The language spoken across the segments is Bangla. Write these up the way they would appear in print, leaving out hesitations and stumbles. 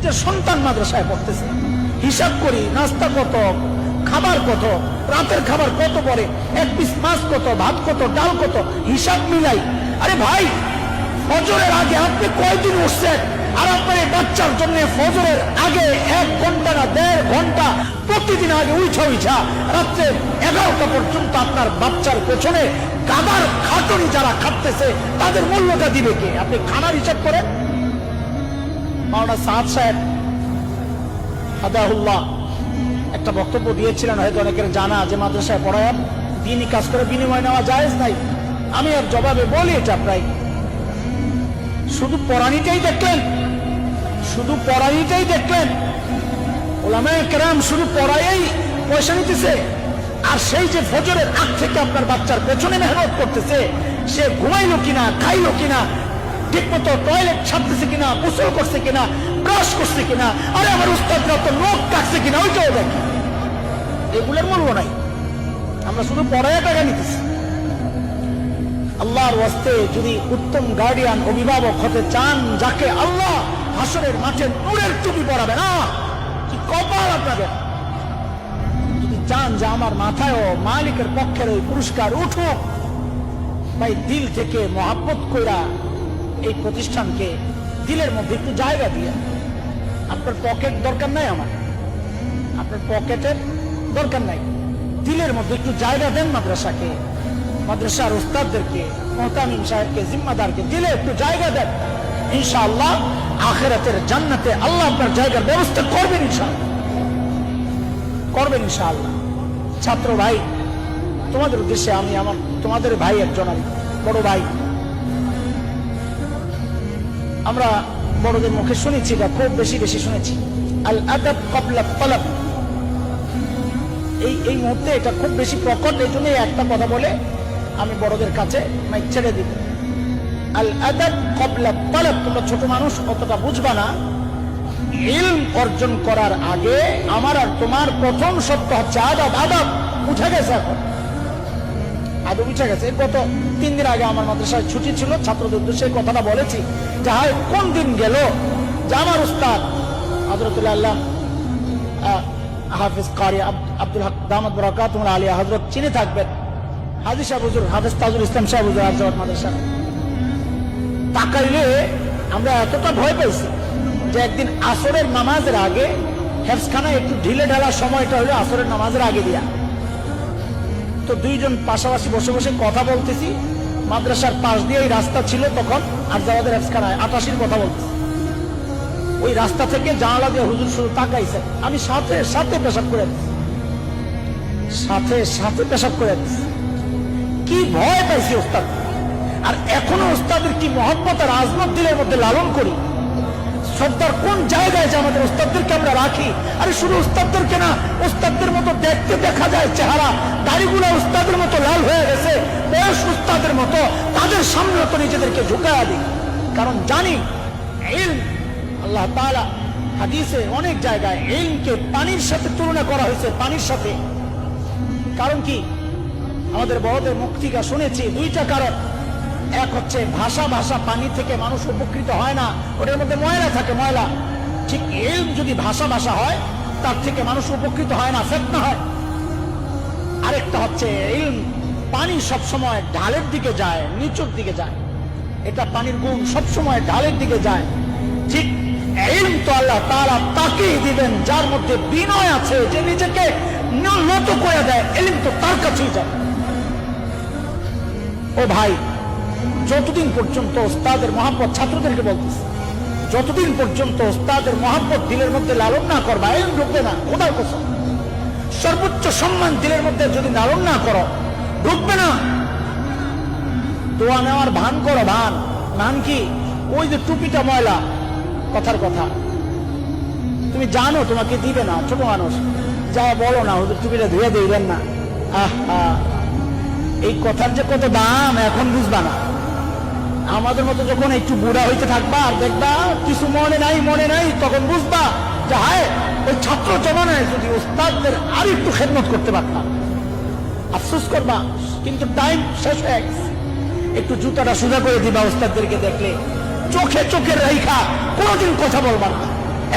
যে সন্তান মাদ্রাসায় পড়তেছে, হিসাব করি নাস্তা কত, খাবার কত, রাতের খাবার কত পরে, এক পিস মাছ কত, ভাত কত, ডাল কত, হিসাব মিলাই। আরে ভাই, ফজরের আগে আপনি কয়দিন উঠছেন? আর আপনার এই বাচ্চার জন্য ফজরের আগে 1 ঘন্টা না 1.5 ঘন্টা প্রতিদিন আগে উঠা রাত্রে 11টা পর্যন্ত আপনার বাচ্চার পেছনে গাদার খাটুনি যারা খাটতেছে তাদের মূল্যটা দিবে কে? আপনি খানার হিসাব করেন। মাওলানা সাদ সাহেব হাদাহুল্লাহ একটা বক্তব্য দিয়েছিলেন, হয়তো অনেকের জানা, যে মাদ্রাসায় পড়ায় দিনই কাজ করে বিনিময় নেওয়া জায়েজ নাই। আমি আর জবাবে বলি, এটা প্রায় শুধু পড়ানিটাই দেখলেন, শুধু পড়ানিটাই দেখলেন, ওলামায়ে কেরাম শুধু পড়াইই পয়সা নিতেছে। আর সেই যে ফজরের আগ থেকে আপনার বাচ্চার পেছনে মেহনত করতেছে, সে ঘুমাইলো কিনা, খাইলো কিনা, ঠিক মতো টয়লেট ছাড়তেছে কিনা, গোসল করছে কিনা, ব্রাশ করছে কিনা, আরে আমার উস্তাদরা তো নখ কাটছে কিনা, ওইটাও দেখি। এগুলোর মূল্য নাই, আমরা শুধু পড়ায় টাকা নিতেছি। আল্লাহর ওয়াস্তে যদি উত্তম গার্ডিয়ান অভিভাবক হতে চান, যাকে আল্লাহ হাসরের মাঠে নূরের টুপি পরাবে না, কি কপাল আপনাদের। যদি চান যে আমার মাথায়ও মালিকের পক্ষের ওই পুরস্কার উঠুক, ভাই দিল থেকে মহাব্বত কইরা এই প্রতিষ্ঠানকে দিলের মধ্যে একটু জায়গা দিয়ে। আপনার পকেট দরকার নাই, আমার আপনার পকেটের দরকার নাই, দিলের মধ্যে একটু জায়গা দেন মাদ্রাসাকে, মাদ্রাসার উস্তাদদেরকে, মুহতামিম সাহেবকে, জিম্মাদারকে দিলে একটু জায়গা দেন। ইনশাআল্লাহ আখিরাতের জান্নাতে আল্লাহ আপনার জায়গার ব্যবস্থা করবেন, ইনশাআল্লাহ করবেন, ইনশাআল্লাহ। ছাত্র ভাই, তোমাদের উদ্দেশ্যে আমি আমার তোমাদের ভাই একজন, আমি বড় ভাই, আমরা বড়দের মুখে শুনেছি, এটা খুব বেশি বেশি শুনেছি, আল আদাব ক্বাবলা তালাব। এই মুহূর্তে এটা খুব বেশি প্রকট, এই জন্য একটা কথা বলে আমি বড়দের কাছে মাইক ছেড়ে দিব। আল আদাব ক্বাবলা তালাব। তোমরা ছোট মানুষ, অতটা বুঝবা না। ইলম অর্জন করার আগে আমার আর তোমার প্রথম শর্ত হচ্ছে আদাব। আদাব উঠে গেছে, এখন আদব উঠে গেছে। গত 3 দিন আগে আমার মাদ্রাসায় ছুটি ছিল, ছাত্রদের উদ্দেশ্যে কথাটা বলেছি যে হায় কোন দিন গেল যে আমার উস্তাদ হযরতুল আল্লাহ হাফেজ কারি আব্দুল হক দামাত বরাকাতুহুল আলিয়া হযরত চিনে থাকবেন, হাজী সাহেব হুজুর হাফেজ তাজুল ইসলাম সাহেব হুজুর আরজাওয়াত মাদ্রাসা। তাকাইলে আমরা এতটা ভয় পাইছি যে একদিন আসরের নামাজের আগে হেফজখানায় একটু ঢিলে ঢালার সময়টা হলো আসরের নামাজের আগে দিয়া। তো 2 জন পাশাপাশি বসে বসে কথা বলতেছি, মাদ্রাসার পাশ দিয়ে রাস্তা ছিল তখন আরজাওয়াদের হেফজখানায় 88 কথা বলতেছি। ওই রাস্তা থেকে জানালা দিয়ে হুজুর শুধু তাকাইছে, আমি সাথে সাথে পেশাব করে দিচ্ছি, সাথে সাথে পেশাব করে দিচ্ছি। কি ভয় পাইছি ওস্তাদ। আর এখনো ওস্তাদের কি মহব্বত আর আজমত দিলের মধ্যে লালন করি। শ্রদ্ধার কোন জায়গায় যে আমাদের ওস্তাদদেরকে আমরা রাখি। আরে শুধু ওস্তাদদেরকে না, ওস্তাদদের মতো দেখতে দেখা যায় চেহারা, দাড়িগুলো ওস্তাদের মতো লাল হয়ে গেছে, বয়স ওস্তাদের মতো, তাদের সামনে তো নিজেদেরকে ঝুঁকায়া দিই। কারণ জানি ইলম, আল্লাহ তাআলা হাদিসে অনেক জায়গায় ইলমকে পানির সাথে তুলনা করা হয়েছে, পানির সাথে। কারণ কি, আমাদের বড়দের মুখ থেকে শুনেছি 2টা কারণ। এক হচ্ছে ভাষা, ভাষা পানি থেকে মানুষ উপকৃত হয় না, ওটার মধ্যে ময়লা থাকে, ময়লা। ঠিক ইলম যদি ভাষা ভাষা হয়, তার থেকে মানুষ উপকৃত হয় না, ফিতনা হয়। আরেকটা হচ্ছে ইলম, পানি সবসময় ঢালের দিকে যায়, নিচুর দিকে যায়। এটা পানির গুণ, সবসময় ঢালের দিকে যায়। ঠিক ইলম তো আল্লাহ তাআলা তাকেই দিবেন যার মধ্যে বিনয় আছে, যে নিজেকে নত করে দেয়, ইলম তো তার কাছেই যায়। ও ভাই, যতদিন পর্যন্ত ওস্তাদের মহব্বত, ছাত্রদেরকে বলতেছি, যতদিন পর্যন্ত ওস্তাদের মহব্বত দিলের মধ্যে লালন না করবা, ইলম ঢুকবে না। খোদার কসম, সর্বোচ্চ সম্মান দিলের মধ্যে যদি লালন না করো, ঢুকবে না। দোয়া নেওয়ার ভান করো, ভান। ভান কি? ওই যে টুপিটা ময়লা, কথার কথা, তুমি জানো তোমাকে দিবে না, ছোট মানুষ, যা বলো না হুজুর টুপিটা ধুয়ে দিবেন না। আহা, এই কথার যে কত দাম এখন বুঝবা না। আমাদের মতো যখন একটু বুড়া হইতে থাকবা আর দেখবা কিছু মনে নাই, তখন বুঝবা যে হায়, ওই ছাত্র জমানায় যদি ওস্তাদদের আর একটু খেদমত করতে পারতাম। আফসোস করবা, কিন্তু টাইম শেষ হয়ে গেছে। একটু জুতাটা সোজা করে দিবা ওস্তাদদেরকে দেখলে, চোখে চোখে রাইখা কোনোদিন কথা বলবা না।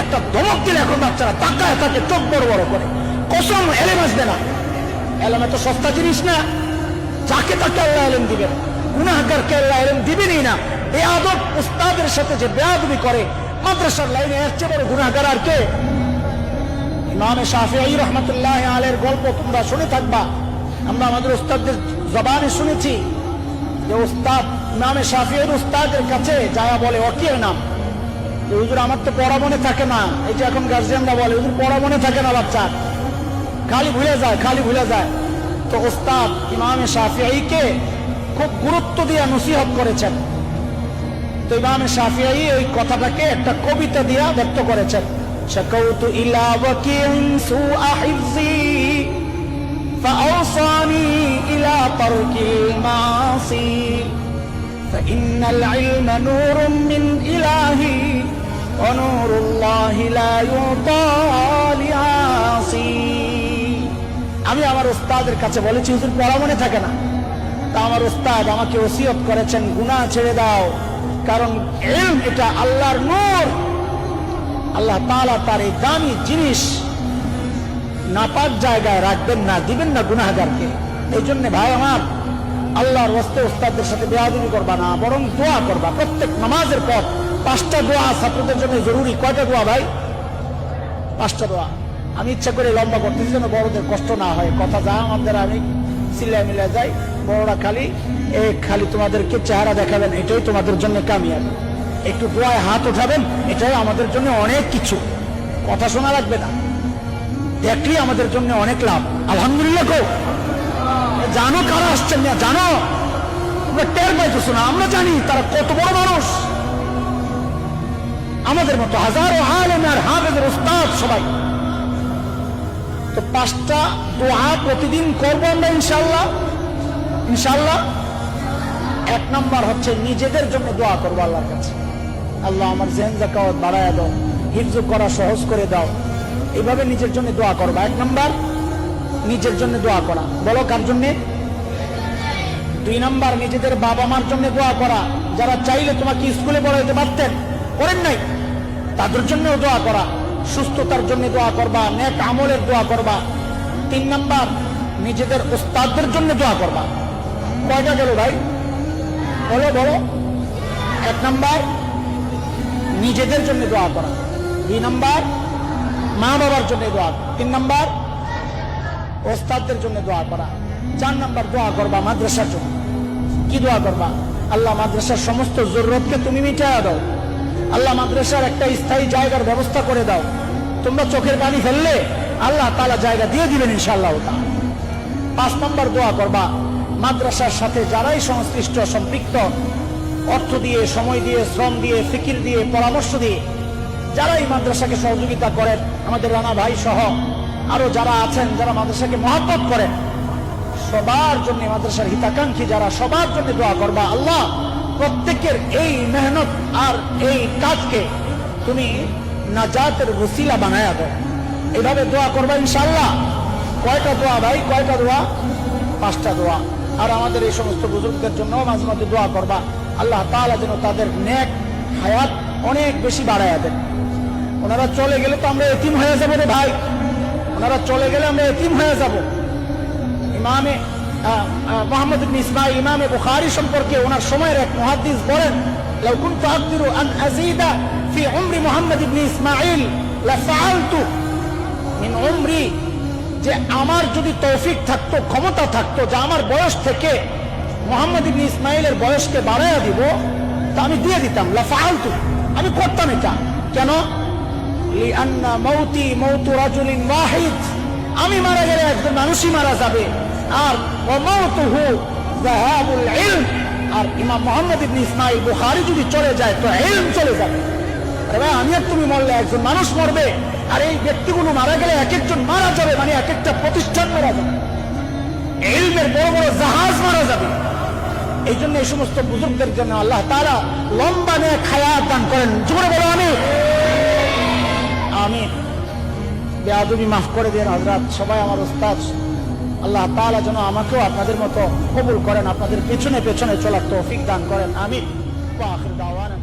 একটা ধমক দিলে এখন বাচ্চারা তাকায় তাকে চোখ বড় বড় করে, কসম এলেম আসবে না। এলেম এত সস্তা জিনিস না, যাকে তাকে আল্লাহ এলেম দিবেন, গুনাহগারকে আল্লাহ এলেম দিবেনই না। বেয়াদব উস্তাদের সাথে যে বেয়াদবি করে, মাদ্রাসার লাইনে এর চেয়ে বড় গুনাহগার আর কে? ইমাম শাফিঈ রাহমাতুল্লাহ আলাইহির গল্প তোমরা শুনে থাকবা, আমরা আমাদের উস্তাদদের জবানে শুনেছি যে উস্তাদ ইমাম শাফিঈর উস্তাদের কাছে যায়া বলে, ওকে নাম হুজুর আমার তো পড়া মনে থাকে না। এই যে এখন গার্জিয়ানরা বলে হুজুর পড়া মনে থাকে না, বাচ্চা খালি ভুলে যায়। তো উস্তাদ ইমাম শাফিঈকে খুব গুরুত্ব দিয়ে নসিহত করেছেন। তো ইমাম শাফিঈ ওই কথাটাকে একটা কবিতা দিয়ে ব্যক্ত করেছেন, শাকাউতু ইলা ওয়াকিন সুআ হিফজি ফাআওসানি ইলা তারকিল মাসি ফাইন্নাল ইলমা নূরুম মিন ইলাহি ওয়া নূরুল্লাহি লা ইউতা লিআসি। আমি আমার উস্তাদের কাছে বলেছি হুজুর পড়া মনে থাকে না, তা আমার উস্তাদ আমাকে ওসিয়ত করেছেন গুনাহ ছেড়ে দাও, কারণ ইলম এটা আল্লাহর নূর। আল্লাহ তাআলা তার এই দামি জিনিস নাপাক জায়গায় রাখবেন না, দিবেন না গুনাহগারকে। এই জন্য ভাই আমার, আল্লাহর ওয়াস্তে উস্তাদের সাথে বেয়াদবি করবা না, বরং দোয়া করবা। প্রত্যেক নামাজের পর 5টা দোয়া ছাত্রদের জন্য জরুরি। কয়টা দোয়া ভাই? 5টা দোয়া। আমি ইচ্ছা করে লম্বা করতেছি যেন বড়দের কষ্ট না হয়। কথা যা আমাদের আমি সিলাই মিলাই যাই, বড়রা খালি তোমাদেরকে চেহারা দেখাবেন, এটাই তোমাদের জন্য কামিয়াবি। একটু দোয়ায় হাত উঠাবেন, এটাই আমাদের জন্য অনেক কিছু। কথা শোনা লাগবে না, দেখলি আমাদের জন্য অনেক লাভ। আলহামদুলিল্লাহ কো জানো কারা আসছেন না? জানো আমরা টের পাইতেছো না? আমরা জানি তারা কত বড় মানুষ, আমাদের মতো হাজারো আলেম আর হাফেজের উস্তাদ সবাই। তো 5টা দোয়া প্রতিদিন করবো আমরা ইনশাআল্লাহ। 1 নম্বর হচ্ছে নিজেদের জন্য দোয়া করবো আল্লাহর কাছে, আল্লাহ আমার জেন যাকাত বাড়ায় দাও, হিফজ করা সহজ করে দাও। এইভাবে নিজের জন্য দোয়া করবা। 1 নম্বর নিজের জন্য দোয়া করা। বলো কার জন্যে? 2 নম্বর নিজেদের বাবা মার জন্য দোয়া করা, যারা চাইলে তোমাকে স্কুলে পড়াইতে পারতেন, করেন নাই, তাদের জন্যও দোয়া করা। সুস্থতার জন্য দোয়া করবা, নেক আমলের দোয়া করবা। 3 নম্বর নিজেদের উস্তাদদের জন্য দোয়া করবা। কয়টা গেল ভাই? বলো 1 নম্বর নিজেদের জন্য দোয়া করা, 2 নম্বর মা বাবার জন্য দোয়া, 3 নম্বর উস্তাদদের জন্য দোয়া করা, 4 নম্বর দোয়া করবা মাদ্রাসার জন্য। কি দোয়া করবা? আল্লাহ মাদ্রাসার সমস্ত জরুরতকে তুমি মিটাইয়া দাও, আল্লাহ মাদ্রাসার একটা স্থায়ী জায়গার ব্যবস্থা করে দাও। তোমরা চোখের পানি ফেললে আল্লাহ তাআলা জায়গা দিয়ে দিবেন ইনশাআল্লাহ। 5 নম্বর দোয়া করবা মাদ্রাসার সাথে যারাই সংশ্লিষ্ট সম্পৃক্ত, অর্থ দিয়ে, সময় দিয়ে, শ্রম দিয়ে, ফিকির দিয়ে, পরামর্শ দিয়ে যারাই মাদ্রাসাকে সহযোগিতা করেন, আমাদের রানা ভাই সহ আরো যারা আছেন, যারা মাদ্রাসাকে মহব্বত করেন, সবার জন্য, মাদ্রাসার হিতাকাঙ্ক্ষী যারা, সবার জন্য দোয়া করবা। আল্লাহ প্রত্যেকের এই মেহনত আর এই কাজকে তুমি নাজাতের ওসিলা বানায়া দাও। এইভাবে দোয়া করবা ইনশাআল্লাহ। কয়টা দোয়া ভাই? কয়টা দোয়া? 5টা দোয়া। আর আমাদের এই সমস্ত বুজুর্গদের জন্য মাঝে মাঝে দোয়া করবা, আল্লাহ তাআলা যেন তাদের নেক হায়াত অনেক বেশি বাড়ায়া দেন। ওনারা চলে গেলে তো আমরা এতিম হয়ে যাবো রে ভাই, ওনারা চলে গেলে আমরা এতিম হয়ে যাব। ইমামে মুহাম্মদ ইবনে ইসমাঈল ইমামে বুখারী সম্পর্কে ওনার সময়ের এক মুহাদ্দিস বলেন, লাউ কুনতু আকদিরু আন আযীদা ফি উমরি মুহাম্মদ ইবনে ইসমাঈল লাফআলতু মিন উমরি, যে আমার যদি তৌফিক থাকতো, ক্ষমতা থাকতো, যে আমার বয়স থেকে মুহাম্মদ ইবনে ইসমাঈলের বয়সকে বাড়ায়া দিব, তা আমি দিয়ে দিতাম। লাফআলতু, আমি করতাম এটা। কেন? লিআন্না মাউতি মাউতু রাজুলিন ওয়াহিদ, আমি মারা গেলে একজন মানুষই মারা যাবে, আর ওয়া মাউতুহু যাহাবুল ইলম, আর ইমাম মুহাম্মদ ইবনে ইসমাঈল বুখারী যদি চলে যায় তো ইলম চলে যাবে। আরে ভাই, আমি আর তুমি মরলে একজন মানুষ মরবে, আর এই ব্যক্তিগুলো মারা গেলে এক একজন মারা যাবে, মানে এক একটা প্রতিষ্ঠান মারা যাবে, ইলমের বড় বড় জাহাজ মারা যাবে। এই জন্য এই সমস্ত বুজুর্গদের জন্য আল্লাহ তাআলা লম্বা নেক হায়াত দান করেন। জোরে বলো আমিন। আমিন। বেয়াদবি মাফ করে দেন হযরত, সবাই আমার উস্তাদ। আল্লাহ তাআলা যেন আমাকেও আপনাদের মতো কবুল করেন, আপনাদের পেছনে পেছনে চলার তৌফিক দান করেন। আমিন। ওয়া আখির দাওয়ানা।